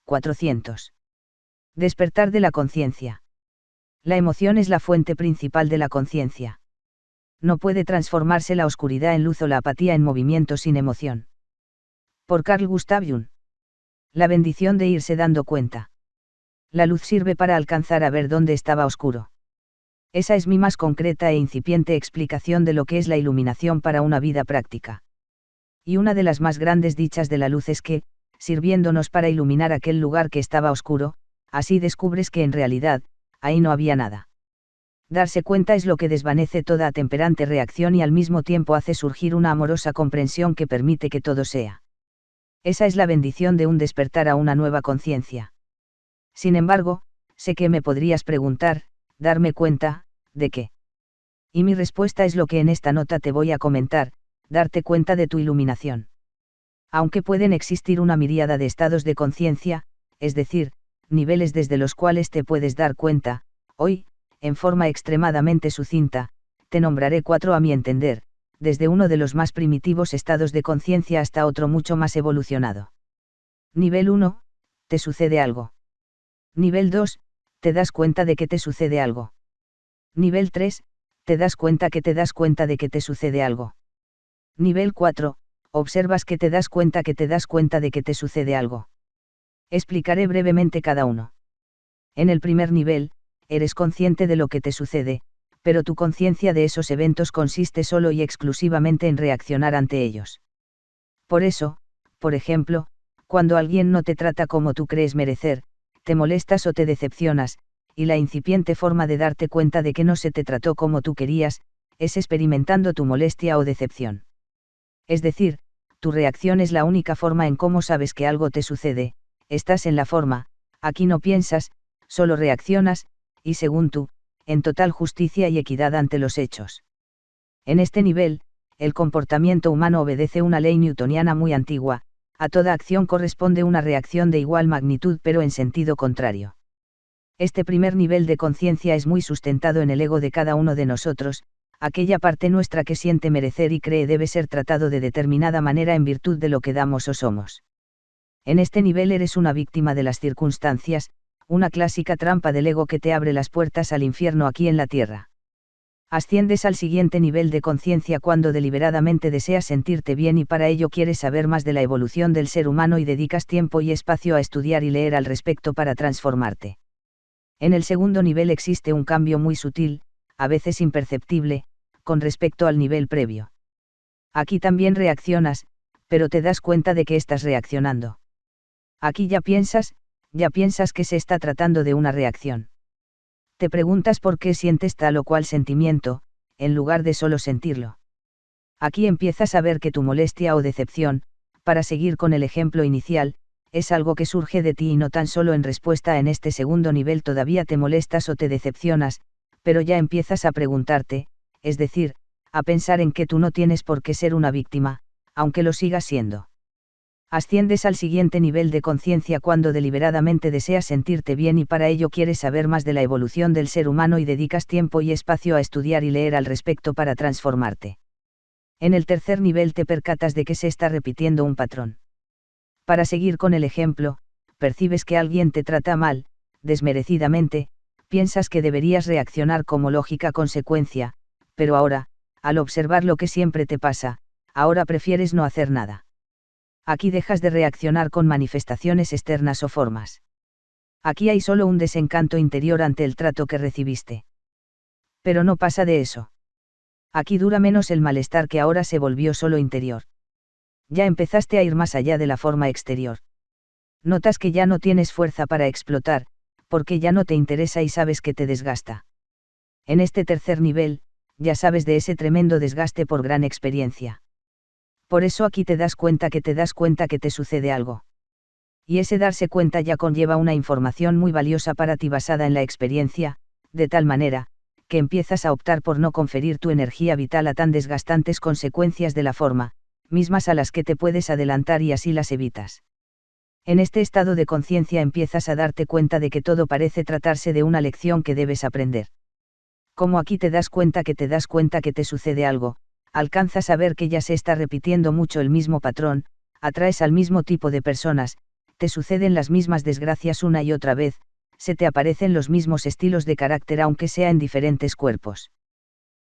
400. Despertar de la conciencia. La emoción es la fuente principal de la conciencia. No puede transformarse la oscuridad en luz o la apatía en movimiento sin emoción. Por Carl Gustav Jung. La bendición de irse dando cuenta. La luz sirve para alcanzar a ver dónde estaba oscuro. Esa es mi más concreta e incipiente explicación de lo que es la iluminación para una vida práctica. Y una de las más grandes dichas de la luz es que, sirviéndonos para iluminar aquel lugar que estaba oscuro, así descubres que en realidad, ahí no había nada. Darse cuenta es lo que desvanece toda atemperante reacción y al mismo tiempo hace surgir una amorosa comprensión que permite que todo sea. Esa es la bendición de un despertar a una nueva conciencia. Sin embargo, sé que me podrías preguntar, ¿darme cuenta, de qué? Y mi respuesta es lo que en esta nota te voy a comentar, darte cuenta de tu iluminación. Aunque pueden existir una miríada de estados de conciencia, es decir, niveles desde los cuales te puedes dar cuenta, hoy, en forma extremadamente sucinta, te nombraré 4 a mi entender, desde uno de los más primitivos estados de conciencia hasta otro mucho más evolucionado. Nivel 1, te sucede algo. Nivel 2, te das cuenta de que te sucede algo. Nivel 3, te das cuenta que te das cuenta de que te sucede algo. Nivel 4, observas que te das cuenta que te das cuenta de que te sucede algo. Explicaré brevemente cada uno. En el primer nivel, eres consciente de lo que te sucede, pero tu conciencia de esos eventos consiste solo y exclusivamente en reaccionar ante ellos. Por eso, por ejemplo, cuando alguien no te trata como tú crees merecer, te molestas o te decepcionas, y la incipiente forma de darte cuenta de que no se te trató como tú querías, es experimentando tu molestia o decepción. Es decir, tu reacción es la única forma en cómo sabes que algo te sucede, estás en la forma, aquí no piensas, solo reaccionas, y según tú, en total justicia y equidad ante los hechos. En este nivel, el comportamiento humano obedece una ley newtoniana muy antigua, a toda acción corresponde una reacción de igual magnitud pero en sentido contrario. Este primer nivel de conciencia es muy sustentado en el ego de cada uno de nosotros, aquella parte nuestra que siente merecer y cree debe ser tratado de determinada manera en virtud de lo que damos o somos. En este nivel eres una víctima de las circunstancias, una clásica trampa del ego que te abre las puertas al infierno aquí en la tierra. Asciendes al siguiente nivel de conciencia cuando deliberadamente deseas sentirte bien y para ello quieres saber más de la evolución del ser humano y dedicas tiempo y espacio a estudiar y leer al respecto para transformarte. En el segundo nivel existe un cambio muy sutil, a veces imperceptible, con respecto al nivel previo. Aquí también reaccionas, pero te das cuenta de que estás reaccionando. Aquí ya piensas que se está tratando de una reacción. Te preguntas por qué sientes tal o cual sentimiento, en lugar de solo sentirlo. Aquí empiezas a ver que tu molestia o decepción, para seguir con el ejemplo inicial, es algo que surge de ti y no tan solo en respuesta. En este segundo nivel todavía te molestas o te decepcionas, pero ya empiezas a preguntarte, es decir, a pensar en que tú no tienes por qué ser una víctima, aunque lo sigas siendo. Asciendes al siguiente nivel de conciencia cuando deliberadamente deseas sentirte bien y para ello quieres saber más de la evolución del ser humano y dedicas tiempo y espacio a estudiar y leer al respecto para transformarte. En el tercer nivel te percatas de que se está repitiendo un patrón. Para seguir con el ejemplo, percibes que alguien te trata mal, desmerecidamente, piensas que deberías reaccionar como lógica consecuencia, pero ahora, al observar lo que siempre te pasa, ahora prefieres no hacer nada. Aquí dejas de reaccionar con manifestaciones externas o formas. Aquí hay solo un desencanto interior ante el trato que recibiste. Pero no pasa de eso. Aquí dura menos el malestar que ahora se volvió solo interior. Ya empezaste a ir más allá de la forma exterior. Notas que ya no tienes fuerza para explotar, porque ya no te interesa y sabes que te desgasta. En este tercer nivel, ya sabes de ese tremendo desgaste por gran experiencia. Por eso aquí te das cuenta que te sucede algo. Y ese darse cuenta ya conlleva una información muy valiosa para ti basada en la experiencia, de tal manera, que empiezas a optar por no conferir tu energía vital a tan desgastantes consecuencias de la forma, mismas a las que te puedes adelantar y así las evitas. En este estado de conciencia empiezas a darte cuenta de que todo parece tratarse de una lección que debes aprender. Como aquí te das cuenta que te sucede algo, alcanzas a ver que ya se está repitiendo mucho el mismo patrón, atraes al mismo tipo de personas, te suceden las mismas desgracias una y otra vez, se te aparecen los mismos estilos de carácter aunque sea en diferentes cuerpos.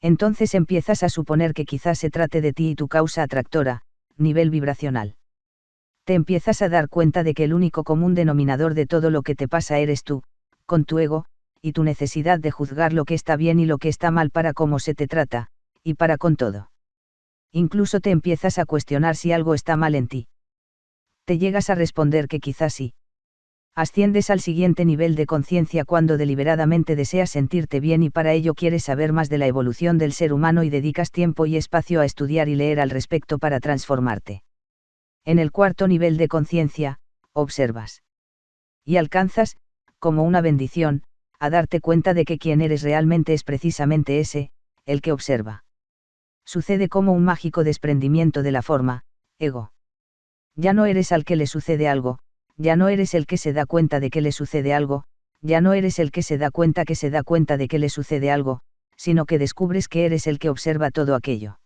Entonces empiezas a suponer que quizás se trate de ti y tu causa atractora, nivel vibracional. Te empiezas a dar cuenta de que el único común denominador de todo lo que te pasa eres tú, con tu ego, y tu necesidad de juzgar lo que está bien y lo que está mal para cómo se te trata, y para con todo. Incluso te empiezas a cuestionar si algo está mal en ti. Te llegas a responder que quizás sí. Asciendes al siguiente nivel de conciencia cuando deliberadamente deseas sentirte bien y para ello quieres saber más de la evolución del ser humano y dedicas tiempo y espacio a estudiar y leer al respecto para transformarte. En el cuarto nivel de conciencia, observas. Y alcanzas, como una bendición, a darte cuenta de que quien eres realmente es precisamente ese, el que observa. Sucede como un mágico desprendimiento de la forma, ego. Ya no eres al que le sucede algo, ya no eres el que se da cuenta de que le sucede algo, ya no eres el que se da cuenta de que le sucede algo, sino que descubres que eres el que observa todo aquello.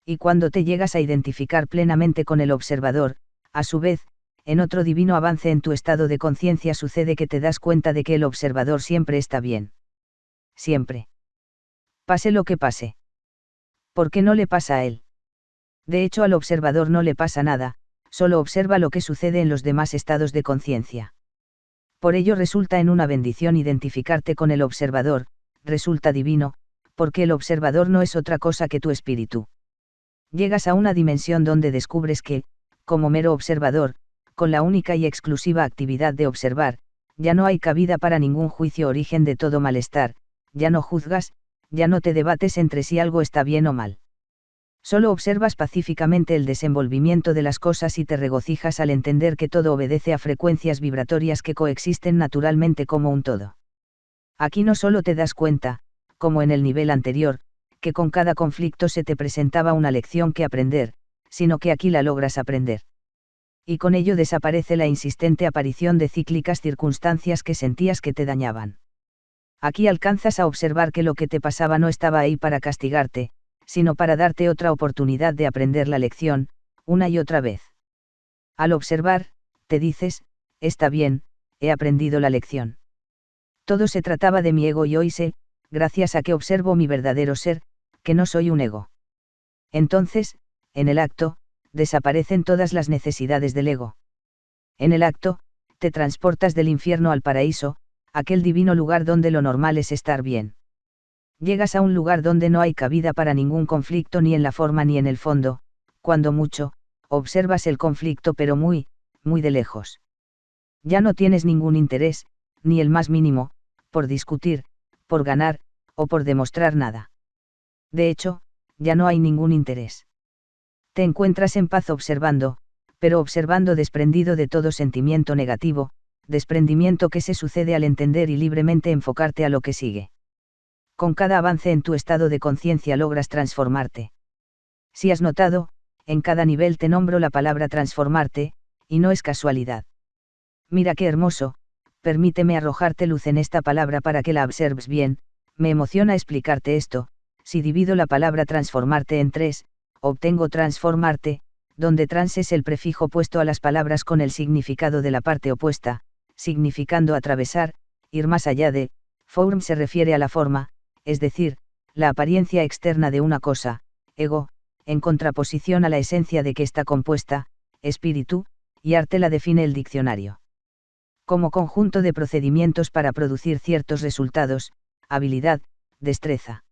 Y cuando te llegas a identificar plenamente con el observador, a su vez, en otro divino avance en tu estado de conciencia sucede que te das cuenta de que el observador siempre está bien. Siempre. Pase lo que pase. ¿Por qué no le pasa a él? De hecho, al observador no le pasa nada, solo observa lo que sucede en los demás estados de conciencia. Por ello resulta en una bendición identificarte con el observador, resulta divino, porque el observador no es otra cosa que tu espíritu. Llegas a una dimensión donde descubres que, como mero observador, con la única y exclusiva actividad de observar, ya no hay cabida para ningún juicio origen de todo malestar, ya no juzgas, ya no te debates entre si algo está bien o mal. Solo observas pacíficamente el desenvolvimiento de las cosas y te regocijas al entender que todo obedece a frecuencias vibratorias que coexisten naturalmente como un todo. Aquí no solo te das cuenta, como en el nivel anterior, que con cada conflicto se te presentaba una lección que aprender, sino que aquí la logras aprender. Y con ello desaparece la insistente aparición de cíclicas circunstancias que sentías que te dañaban. Aquí alcanzas a observar que lo que te pasaba no estaba ahí para castigarte, sino para darte otra oportunidad de aprender la lección, una y otra vez. Al observar, te dices, está bien, he aprendido la lección. Todo se trataba de mi ego y hoy sé, gracias a que observo mi verdadero ser, que no soy un ego. Entonces, en el acto, desaparecen todas las necesidades del ego. En el acto, te transportas del infierno al paraíso, aquel divino lugar donde lo normal es estar bien. Llegas a un lugar donde no hay cabida para ningún conflicto ni en la forma ni en el fondo, cuando mucho, observas el conflicto pero muy, muy de lejos. Ya no tienes ningún interés, ni el más mínimo, por discutir, por ganar, o por demostrar nada. De hecho, ya no hay ningún interés. Te encuentras en paz observando, pero observando desprendido de todo sentimiento negativo, desprendimiento que se sucede al entender y libremente enfocarte a lo que sigue. Con cada avance en tu estado de conciencia logras transformarte. Si has notado, en cada nivel te nombro la palabra transformarte, y no es casualidad. Mira qué hermoso, permíteme arrojarte luz en esta palabra para que la observes bien, me emociona explicarte esto, si divido la palabra transformarte en 3, obtengo transformarte, donde trans es el prefijo puesto a las palabras con el significado de la parte opuesta, significando atravesar, ir más allá de, form se refiere a la forma, es decir, la apariencia externa de una cosa, ego, en contraposición a la esencia de que está compuesta, espíritu, y arte la define el diccionario. Como conjunto de procedimientos para producir ciertos resultados, habilidad, destreza.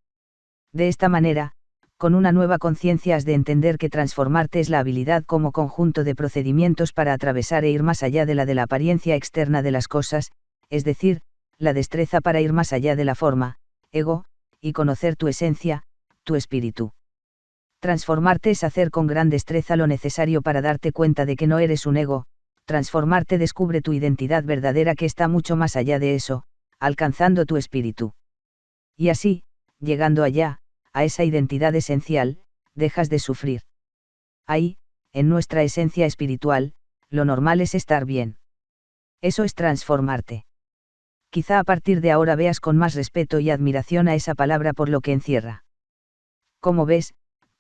De esta manera, con una nueva conciencia has de entender que transformarte es la habilidad como conjunto de procedimientos para atravesar e ir más allá de la apariencia externa de las cosas, es decir, la destreza para ir más allá de la forma, ego, y conocer tu esencia, tu espíritu. Transformarte es hacer con gran destreza lo necesario para darte cuenta de que no eres un ego, transformarte descubre tu identidad verdadera que está mucho más allá de eso, alcanzando tu espíritu. Y así, llegando allá, a esa identidad esencial, dejas de sufrir. Ahí, en nuestra esencia espiritual, lo normal es estar bien. Eso es transformarte. Quizá a partir de ahora veas con más respeto y admiración a esa palabra por lo que encierra. Como ves,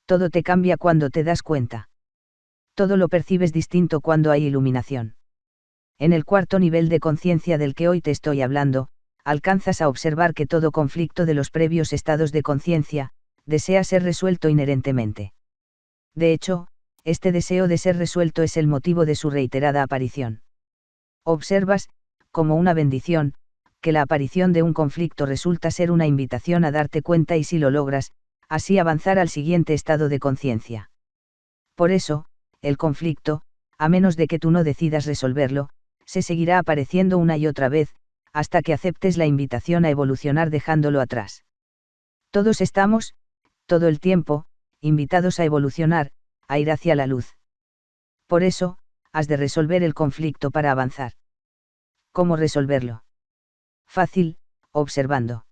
todo te cambia cuando te das cuenta. Todo lo percibes distinto cuando hay iluminación. En el cuarto nivel de conciencia del que hoy te estoy hablando, alcanzas a observar que todo conflicto de los previos estados de conciencia, desea ser resuelto inherentemente. De hecho, este deseo de ser resuelto es el motivo de su reiterada aparición. Observas, como una bendición, que la aparición de un conflicto resulta ser una invitación a darte cuenta y si lo logras, así avanzar al siguiente estado de conciencia. Por eso, el conflicto, a menos de que tú no decidas resolverlo, se seguirá apareciendo una y otra vez, hasta que aceptes la invitación a evolucionar dejándolo atrás. Todos estamos, todo el tiempo, invitados a evolucionar, a ir hacia la luz. Por eso, has de resolver el conflicto para avanzar. ¿Cómo resolverlo? Fácil, observando.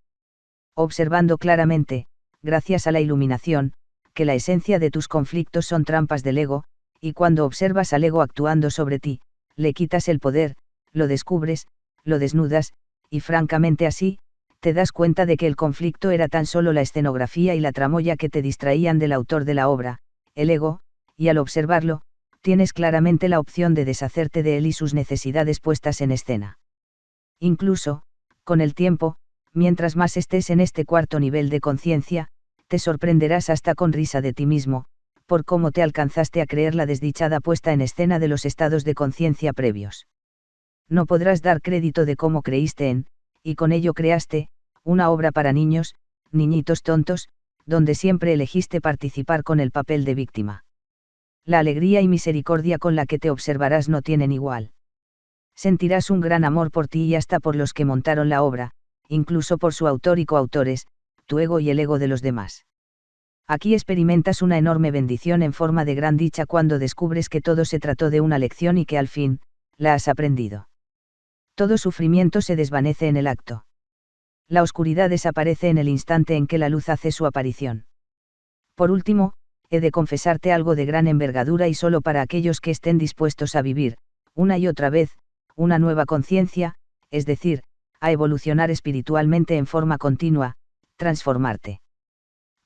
Observando claramente, gracias a la iluminación, que la esencia de tus conflictos son trampas del ego, y cuando observas al ego actuando sobre ti, le quitas el poder, lo descubres, lo desnudas, y francamente así, te das cuenta de que el conflicto era tan solo la escenografía y la tramoya que te distraían del autor de la obra, el ego, y al observarlo, tienes claramente la opción de deshacerte de él y sus necesidades puestas en escena. Incluso, con el tiempo, mientras más estés en este cuarto nivel de conciencia, te sorprenderás hasta con risa de ti mismo, por cómo te alcanzaste a creer la desdichada puesta en escena de los estados de conciencia previos. No podrás dar crédito de cómo creíste en, y con ello creaste, una obra para niños, niñitos tontos, donde siempre elegiste participar con el papel de víctima. La alegría y misericordia con la que te observarás no tienen igual. Sentirás un gran amor por ti y hasta por los que montaron la obra, incluso por su autor y coautores, tu ego y el ego de los demás. Aquí experimentas una enorme bendición en forma de gran dicha cuando descubres que todo se trató de una lección y que al fin, la has aprendido. Todo sufrimiento se desvanece en el acto. La oscuridad desaparece en el instante en que la luz hace su aparición. Por último, he de confesarte algo de gran envergadura y solo para aquellos que estén dispuestos a vivir, una y otra vez, una nueva conciencia, es decir, a evolucionar espiritualmente en forma continua, transformarte.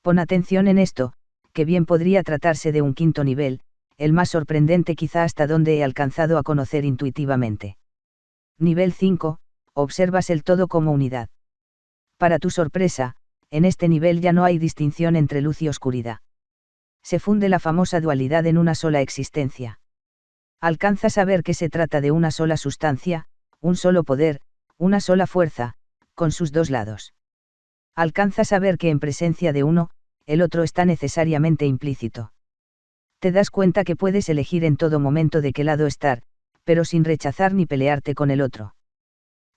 Pon atención en esto, que bien podría tratarse de un quinto nivel, el más sorprendente quizá hasta donde he alcanzado a conocer intuitivamente. Nivel 5, observas el todo como unidad. Para tu sorpresa, en este nivel ya no hay distinción entre luz y oscuridad. Se funde la famosa dualidad en una sola existencia. Alcanzas a ver que se trata de una sola sustancia, un solo poder, una sola fuerza, con sus dos lados. Alcanzas a ver que en presencia de uno, el otro está necesariamente implícito. Te das cuenta que puedes elegir en todo momento de qué lado estar, pero sin rechazar ni pelearte con el otro.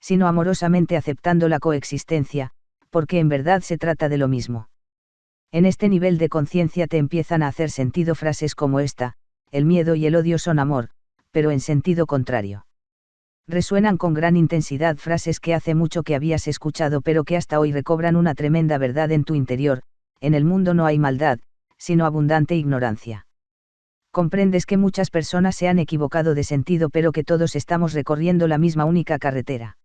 Sino amorosamente aceptando la coexistencia, porque en verdad se trata de lo mismo. En este nivel de conciencia te empiezan a hacer sentido frases como esta: el miedo y el odio son amor, pero en sentido contrario. Resuenan con gran intensidad frases que hace mucho que habías escuchado pero que hasta hoy recobran una tremenda verdad en tu interior: en el mundo no hay maldad, sino abundante ignorancia. Comprendes que muchas personas se han equivocado de sentido pero que todos estamos recorriendo la misma única carretera.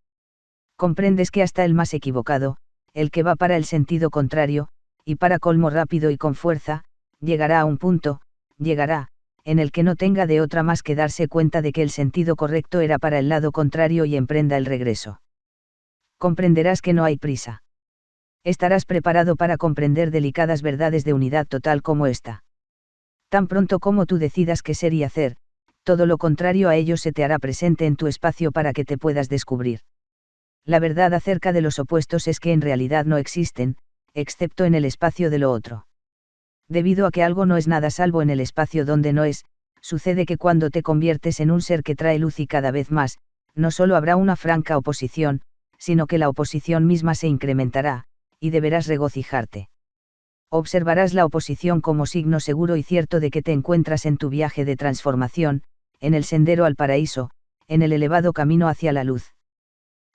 Comprendes que hasta el más equivocado, el que va para el sentido contrario, y para colmo rápido y con fuerza, llegará a un punto, en el que no tenga de otra más que darse cuenta de que el sentido correcto era para el lado contrario y emprenda el regreso. Comprenderás que no hay prisa. Estarás preparado para comprender delicadas verdades de unidad total como esta. Tan pronto como tú decidas qué ser y hacer, todo lo contrario a ello se te hará presente en tu espacio para que te puedas descubrir. La verdad acerca de los opuestos es que en realidad no existen, excepto en el espacio de lo otro. Debido a que algo no es nada salvo en el espacio donde no es, sucede que cuando te conviertes en un ser que trae luz y cada vez más, no solo habrá una franca oposición, sino que la oposición misma se incrementará, y deberás regocijarte. Observarás la oposición como signo seguro y cierto de que te encuentras en tu viaje de transformación, en el sendero al paraíso, en el elevado camino hacia la luz.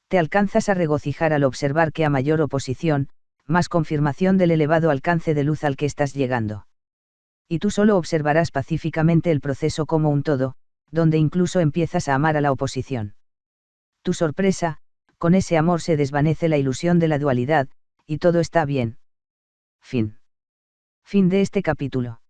Te alcanzas a regocijar al observar que a mayor oposición, más confirmación del elevado alcance de luz al que estás llegando. Y tú solo observarás pacíficamente el proceso como un todo, donde incluso empiezas a amar a la oposición. Tu sorpresa, con ese amor se desvanece la ilusión de la dualidad, y todo está bien. Fin de este capítulo.